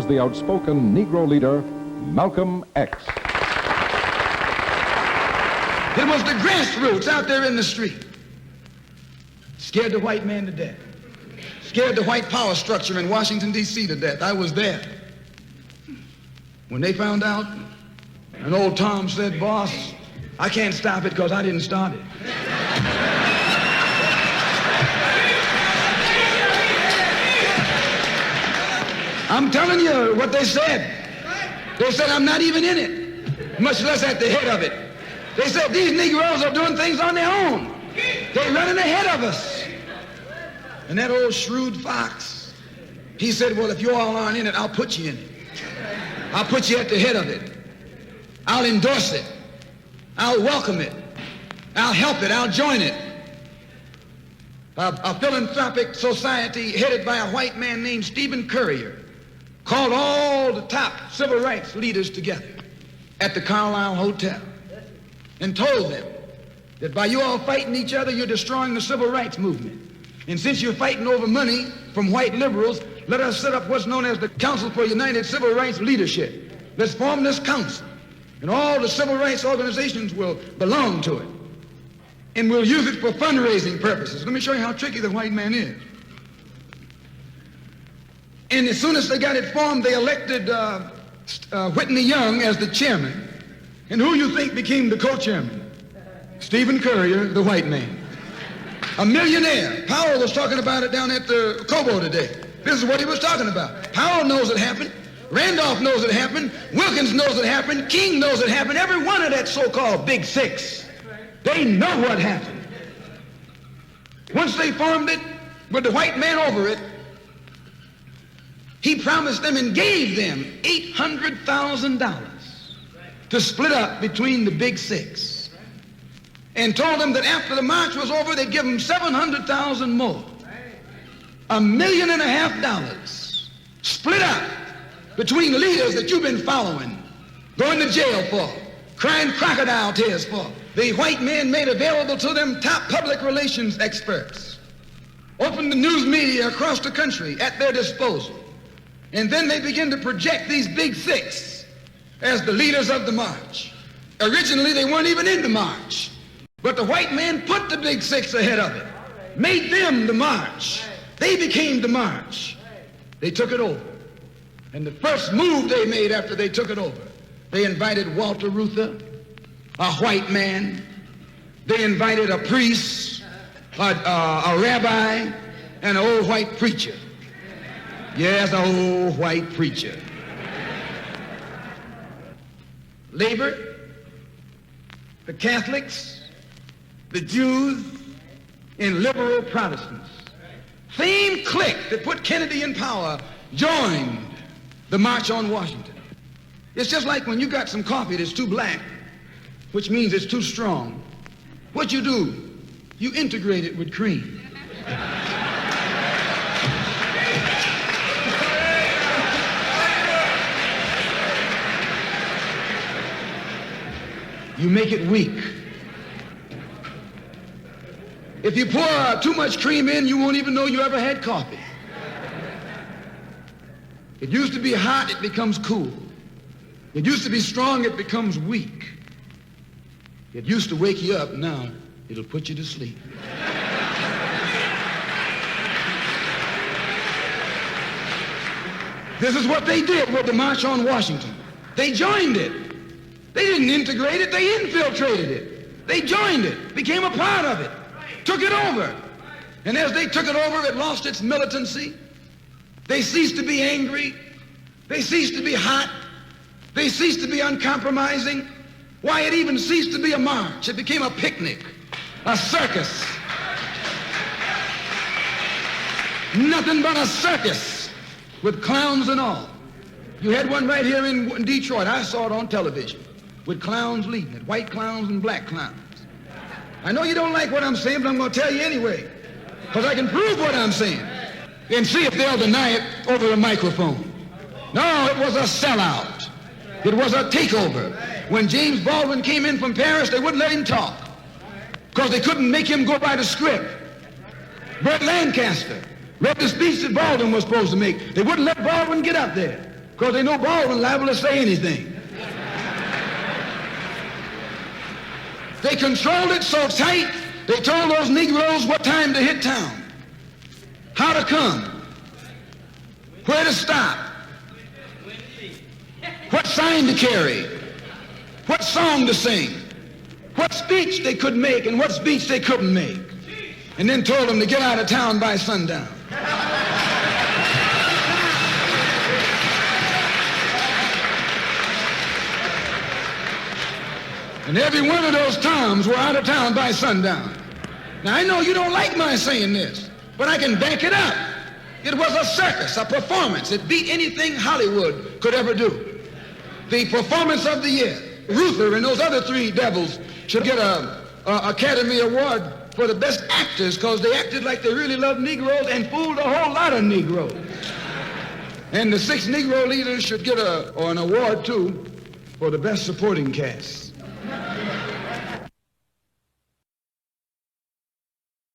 the outspoken Negro leader, Malcolm X. It was the grassroots out there in the street. Scared the white man to death. Scared the white power structure in Washington, D.C. to death. I was there. When they found out, and old Tom said, "Boss, I can't stop it because I didn't start it." I'm telling you what they said. They said, "I'm not even in it, much less at the head of it." They said, "These Negroes are doing things on their own. They're running ahead of us." And that old shrewd fox, he said, "Well, if you all aren't in it, I'll put you in it. I'll put you at the head of it. I'll endorse it. I'll welcome it. I'll help it. I'll join it." A philanthropic society headed by a white man named Stephen Currier called all the top civil rights leaders together at the Carlisle Hotel and told them that by you all fighting each other, you're destroying the civil rights movement. And since you're fighting over money from white liberals, let us set up what's known as the Council for United Civil Rights Leadership. Let's form this council, and all the civil rights organizations will belong to it. And we'll use it for fundraising purposes. Let me show you how tricky the white man is. And as soon as they got it formed, they elected Whitney Young as the chairman. And who you think became the co-chairman? Stephen Currier, the white man. A millionaire. Powell was talking about it down at the Cobo today. This is what he was talking about. Powell knows it happened. Randolph knows it happened. Wilkins knows it happened. King knows it happened. Every one of that so-called Big Six. They know what happened. Once they formed it, with the white man over it, he promised them and gave them $800,000 to split up between the Big Six, and told them that after the march was over, they'd give them $700,000 more. $1.5 million split up between leaders that you've been following, going to jail for, crying crocodile tears for. The white men made available to them top public relations experts, opened the news media across the country at their disposal. And then they begin to project these Big Six as the leaders of the march. Originally, they weren't even in the march, but the white man put the Big Six ahead of it, made them the march. They became the march. They took it over. And the first move they made after they took it over, they invited Walter Reuther, a white man. They invited a priest, a rabbi, and an old white preacher. Yes, an old white preacher. Labor, the Catholics, the Jews, and liberal Protestants. Same clique that put Kennedy in power joined the March on Washington. It's just like when you got some coffee that's too black, which means it's too strong. What you do, you integrate it with cream. You make it weak. If you pour too much cream in, you won't even know you ever had coffee. It used to be hot, it becomes cool. It used to be strong, it becomes weak. It used to wake you up, now it'll put you to sleep. This is what they did with the March on Washington. They joined it. They didn't integrate it, they infiltrated it. They joined it, became a part of it, took it over. And as they took it over, it lost its militancy. They ceased to be angry. They ceased to be hot. They ceased to be uncompromising. Why, it even ceased to be a march. It became a picnic, a circus. Nothing but a circus with clowns and all. You had one right here in Detroit. I saw it on television with clowns leading it, white clowns and black clowns. I know you don't like what I'm saying, but I'm going to tell you anyway, because I can prove what I'm saying and see if they'll deny it over a microphone. No, it was a sellout. It was a takeover. When James Baldwin came in from Paris, they wouldn't let him talk because they couldn't make him go by the script. Burt Lancaster read the speech that Baldwin was supposed to make. They wouldn't let Baldwin get up there. because they know Baldwin liable to say anything. They controlled it so tight, they told those Negroes what time to hit town, how to come, where to stop, what sign to carry, what song to sing, what speech they could make and what speech they couldn't make, and then told them to get out of town by sundown. And every one of those Toms were out of town by sundown. Now, I know you don't like my saying this, but I can back it up. It was a circus, a performance. It beat anything Hollywood could ever do. The performance of the year. Ruther and those other three devils should get a Academy Award for the best actors because they acted like they really loved Negroes and fooled a whole lot of Negroes. And the 6 Negro leaders should get an award, too, for the best supporting cast.